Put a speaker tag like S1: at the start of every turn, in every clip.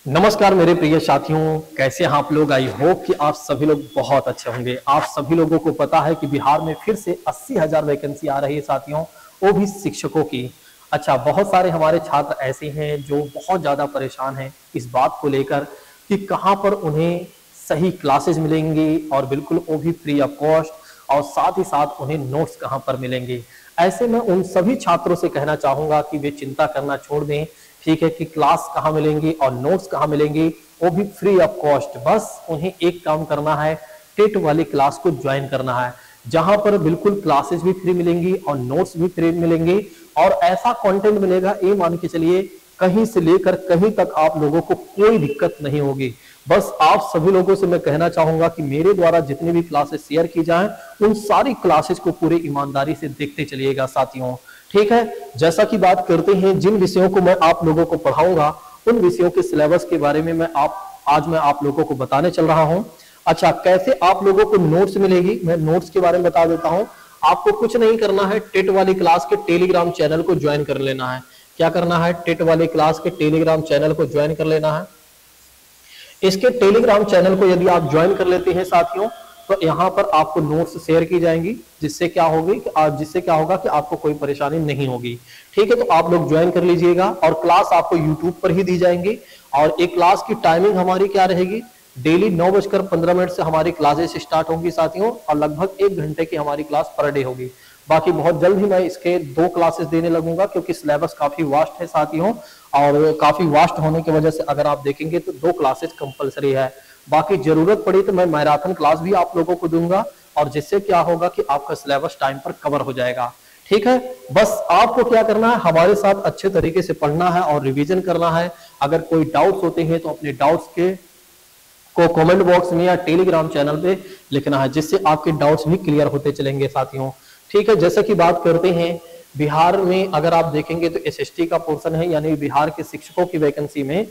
S1: नमस्कार मेरे प्रिय साथियों, कैसे हैं आप लोग। आई होप कि आप सभी लोग बहुत अच्छे होंगे। आप सभी लोगों को पता है कि बिहार में फिर से 80,000 वैकेंसी आ रही है साथियों, वो भी शिक्षकों की। अच्छा, बहुत सारे हमारे छात्र ऐसे हैं जो बहुत ज़्यादा परेशान हैं इस बात को लेकर कि कहाँ पर उन्हें सही क्लासेस मिलेंगी और बिल्कुल वो भी फ्री ऑफ कॉस्ट, और साथ ही साथ उन्हें नोट्स कहाँ पर मिलेंगे। ऐसे में उन सभी छात्रों से कहना चाहूँगा कि वे चिंता करना छोड़ दें। ठीक है कि क्लास कहाँ मिलेंगी और नोट्स कहाँ मिलेंगी, वो भी फ्री ऑफ कॉस्ट। बस उन्हें एक काम करना है, टेट वाली क्लास को ज्वाइन करना है, जहां पर बिल्कुल क्लासेस भी फ्री मिलेंगी और नोट्स भी फ्री मिलेंगे और ऐसा कंटेंट मिलेगा, ये मान के चलिए कहीं से लेकर कहीं तक आप लोगों को कोई दिक्कत नहीं होगी। बस आप सभी लोगों से मैं कहना चाहूंगा कि मेरे द्वारा जितनी भी क्लासेस शेयर की जाएं, उन सारी क्लासेस को पूरी ईमानदारी से देखते चलिएगा साथियों। ठीक है, जैसा कि बात करते हैं जिन विषयों को मैं आप लोगों को पढ़ाऊंगा, उन विषयों के सिलेबस के बारे में आज मैं आप लोगों को बताने चल रहा हूं। अच्छा, कैसे आप लोगों को नोट्स मिलेगी, मैं नोट्स के बारे में बता देता हूं। आपको कुछ नहीं करना है, टेट वाली क्लास के टेलीग्राम चैनल को ज्वाइन कर लेना है। क्या करना है, टेट वाली क्लास के टेलीग्राम चैनल को ज्वाइन कर लेना है। इसके टेलीग्राम चैनल को यदि आप ज्वाइन कर लेते हैं साथियों, तो यहाँ पर आपको नोट्स शेयर की जाएंगी, जिससे क्या होगा कि आपको कोई परेशानी नहीं होगी। ठीक है, तो आप लोग ज्वाइन कर लीजिएगा और क्लास आपको यूट्यूब पर ही दी जाएंगी। और एक क्लास की टाइमिंग हमारी क्या रहेगी, डेली 9:15 से हमारी क्लासेस स्टार्ट होंगी साथियों, और लगभग 1 घंटे की हमारी क्लास पर डे होगी। बाकी बहुत जल्द ही मैं इसके 2 क्लासेस देने लगूंगा, क्योंकि सिलेबस काफी वास्ट है साथियों, और काफी वास्ट होने की वजह से अगर आप देखेंगे तो 2 क्लासेस कंपलसरी है। बाकी जरूरत पड़ी तो मैं मैराथन क्लास भी आप लोगों को दूंगा, और जिससे क्या होगा कि आपका सिलेबस टाइम पर कवर हो जाएगा। ठीक है, बस आपको क्या करना है, हमारे साथ अच्छे तरीके से पढ़ना है और रिवीजन करना है। अगर कोई डाउट्स होते हैं तो अपने डाउट्स को कमेंट बॉक्स में या टेलीग्राम चैनल पे लिखना है, जिससे आपके डाउट्स भी क्लियर होते चलेंगे साथियों। ठीक है, जैसे कि बात करते हैं बिहार में, अगर आप देखेंगे तो एसएसटी का पोर्शन है, यानी बिहार के शिक्षकों की वैकेंसी में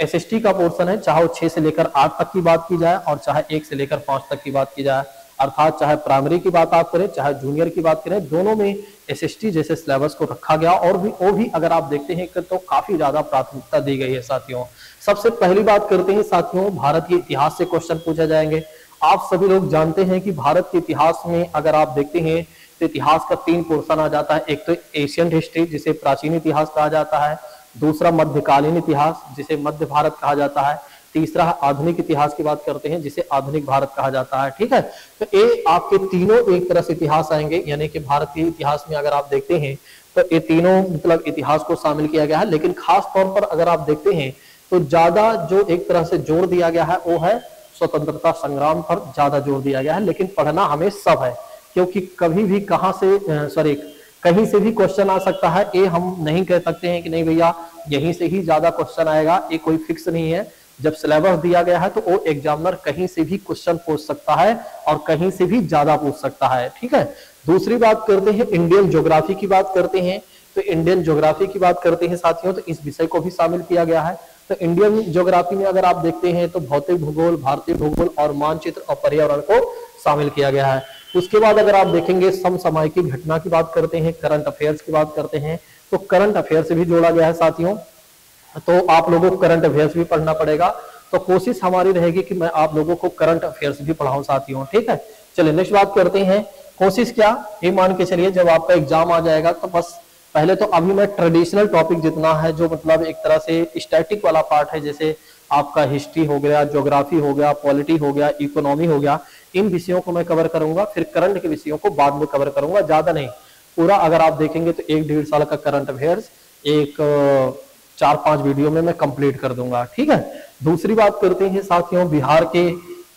S1: एसएसटी का पोर्शन है। चाहे 6 से लेकर 8 तक की बात की जाए और चाहे 1 से लेकर 5 तक की बात की जाए, अर्थात चाहे प्राइमरी की बात आप करें चाहे जूनियर की बात करें, दोनों में एसएसटी जैसे सिलेबस को रखा गया। और वो भी अगर आप देखते हैं तो काफी ज्यादा प्राथमिकता दी गई है साथियों। सबसे पहली बात करते हैं साथियों, भारत के इतिहास से क्वेश्चन पूछे जाएंगे। आप सभी लोग जानते हैं कि भारत के इतिहास में अगर आप देखते हैं तो इतिहास का 3 पोर्शन आ जाता है। एक तो एशियंट हिस्ट्री, जिसे प्राचीन इतिहास कहा जाता है। दूसरा मध्यकालीन इतिहास, जिसे मध्य भारत कहा जाता है। तीसरा आधुनिक इतिहास की बात करते हैं, जिसे आधुनिक भारत कहा जाता है। ठीक है, तो ये आपके तीनों एक तरह से इतिहास आएंगे, यानी कि भारत के इतिहास में अगर आप देखते हैं तो ये तीनों मतलब इतिहास को शामिल किया गया है। लेकिन खास तौर पर अगर आप देखते हैं तो ज्यादा जो एक तरह से जोर दिया गया है वो है स्वतंत्रता संग्राम पर ज्यादा जोर दिया गया है। लेकिन पढ़ना हमें सब है, क्योंकि कभी भी कहीं से भी क्वेश्चन आ सकता है। ये हम नहीं कह सकते हैं कि नहीं भैया यहीं से ही ज्यादा क्वेश्चन आएगा, ये कोई फिक्स नहीं है। जब सिलेबस दिया गया है तो वो एग्जामिनर कहीं से भी क्वेश्चन पूछ सकता है और कहीं से भी ज्यादा पूछ सकता है। ठीक है, दूसरी बात करते हैं इंडियन ज्योग्राफी की बात करते हैं। तो इंडियन ज्योग्राफी की बात करते हैं साथियों, तो इस विषय को भी शामिल किया गया है। तो इंडियन ज्योग्राफी में अगर आप देखते हैं तो भौतिक भूगोल, भारतीय भूगोल और मानचित्र और पर्यावरण को शामिल किया गया है। उसके बाद अगर आप देखेंगे समसामयिक घटना की बात करते हैं, करंट अफेयर्स की बात करते हैं, तो करंट अफेयर से भी जोड़ा गया है साथियों। तो आप लोगों को करंट अफेयर्स भी पढ़ना पड़ेगा। तो कोशिश हमारी रहेगी कि मैं आप लोगों को करंट अफेयर्स भी पढ़ाऊं साथियों। ठीक है, चलिए नेक्स्ट बात करते हैं। कोशिश क्या, ये मान के चलिए जब आपका एग्जाम आ जाएगा तो बस पहले तो अभी मैं ट्रेडिशनल टॉपिक जितना है, जो मतलब एक तरह से स्टैटिक वाला पार्ट है, जैसे आपका हिस्ट्री हो गया, ज्योग्राफी हो गया, पॉलिटी हो गया, इकोनॉमी हो गया, इन विषयों को मैं कवर करूंगा। फिर करंट के विषयों को बाद में कवर करूंगा, ज्यादा नहीं। पूरा अगर आप देखेंगे तो 1-1.5 साल का करंट अफेयर्स एक 4-5 वीडियो में मैं कंप्लीट कर दूंगा। ठीक है, दूसरी बात करते हैं साथियों, बिहार के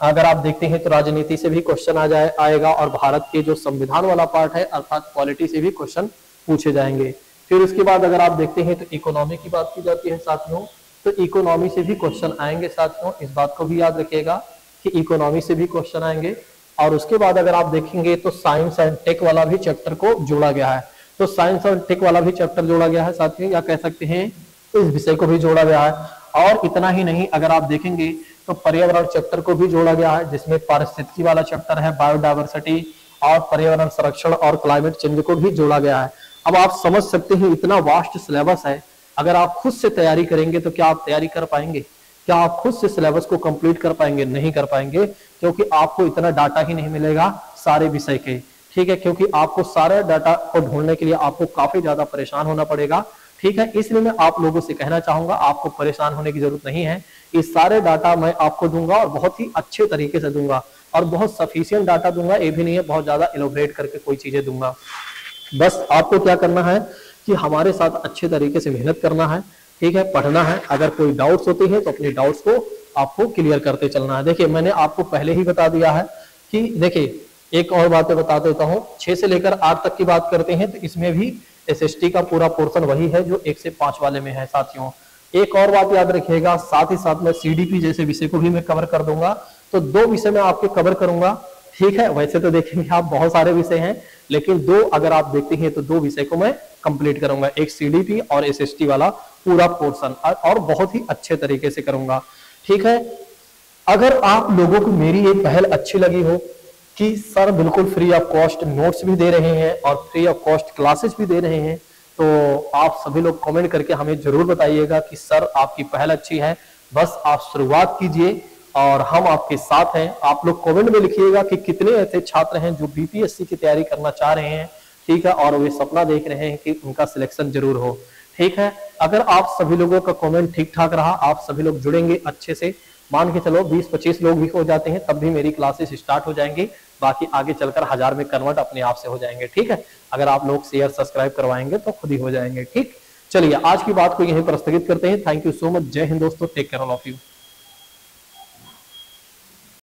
S1: अगर आप देखते हैं तो राजनीति से भी क्वेश्चन आएगा, और भारत के जो संविधान वाला पार्ट है अर्थात पॉलिटी से भी क्वेश्चन पूछे जाएंगे। फिर उसके बाद अगर आप देखते हैं तो इकोनॉमी की बात की जाती है साथियों, तो इकोनॉमी से भी क्वेश्चन आएंगे साथियों। इस बात को भी याद रखिएगा कि इकोनॉमी से भी क्वेश्चन आएंगे। और उसके बाद अगर आप देखेंगे तो साइंस एंड टेक वाला भी चैप्टर को जोड़ा गया है। तो साइंस और टेक वाला भी चैप्टर जोड़ा गया है साथियों, या कह सकते हैं इस विषय को भी जोड़ा गया है। और इतना ही नहीं, अगर आप देखेंगे तो पर्यावरण चैप्टर को भी जोड़ा गया है, जिसमें पारिस्थितिकी वाला चैप्टर है, बायोडायवर्सिटी और पर्यावरण संरक्षण और क्लाइमेट चेंज को भी जोड़ा गया है। अब आप समझ सकते हैं इतना वास्ट सिलेबस है, अगर आप खुद से तैयारी करेंगे तो क्या आप तैयारी कर पाएंगे? क्या आप खुद से सिलेबस को कंप्लीट कर पाएंगे? नहीं कर पाएंगे, क्योंकि आपको इतना डाटा ही नहीं मिलेगा सारे विषय के, ठीक है, क्योंकि आपको सारे डाटा को ढूंढने के लिए आपको काफी ज्यादा परेशान होना पड़ेगा, ठीक है। इसलिए मैं आप लोगों से कहना चाहूंगा, आपको परेशान होने की जरूरत नहीं है। ये सारे डाटा मैं आपको दूंगा और बहुत ही अच्छे तरीके से दूंगा और बहुत सफिशिएंट डाटा दूंगा, ये भी नहीं है बहुत ज्यादा एलोबरेट करके कोई चीजें दूंगा। बस आपको क्या करना है कि हमारे साथ अच्छे तरीके से मेहनत करना है, ठीक है, पढ़ना है। अगर कोई डाउट्स होते हैं तो अपने डाउट्स को आपको क्लियर करते चलना है। देखिए मैंने आपको पहले ही बता दिया है कि देखिए एक और बातें बता देता हूँ, 6 से लेकर 8 तक की बात करते हैं तो इसमें भी एसएसटी का पूरा पोर्शन वही है जो 1 से 5 वाले में है साथियों। एक और बात याद रखिएगा, साथ ही साथ में सीडीपी जैसे विषय को भी मैं कवर कर दूंगा, तो 2 विषय मैं आपके कवर करूंगा, ठीक है। वैसे तो देखेंगे आप बहुत सारे विषय हैं, लेकिन 2 अगर आप देखते हैं तो 2 विषय को मैं कंप्लीट करूंगा, एक सीडीपी और एसएसटी वाला पूरा पोर्शन, और बहुत ही अच्छे तरीके से करूंगा, ठीक है। अगर आप लोगों को मेरी ये पहल अच्छी लगी हो कि सर बिल्कुल फ्री ऑफ कॉस्ट नोट्स भी दे रहे हैं और फ्री ऑफ कॉस्ट क्लासेस भी दे रहे हैं, तो आप सभी लोग कमेंट करके हमें जरूर बताइएगा कि सर आपकी पहल अच्छी है, बस आप शुरुआत कीजिए और हम आपके साथ हैं। आप लोग कमेंट में लिखिएगा कि कितने ऐसे छात्र हैं जो बीपीएससी की तैयारी करना चाह रहे हैं, ठीक है, और वे सपना देख रहे हैं कि उनका सिलेक्शन जरूर हो, ठीक है। अगर आप सभी लोगों का कमेंट ठीक ठाक रहा, आप सभी लोग जुड़ेंगे अच्छे से, मान के चलो 20-25 लोग भी हो जाते हैं तब भी मेरी क्लासेस स्टार्ट हो जाएंगी, बाकी आगे चलकर 1000 में कन्वर्ट अपने आप से हो जाएंगे, ठीक है। अगर आप लोग शेयर सब्सक्राइब करवाएंगे तो खुद ही हो जाएंगे, ठीक। चलिए आज की बात को यहीं पर स्थगित करते हैं। Thank you so much. जय हिंद दोस्तों, take care all of you.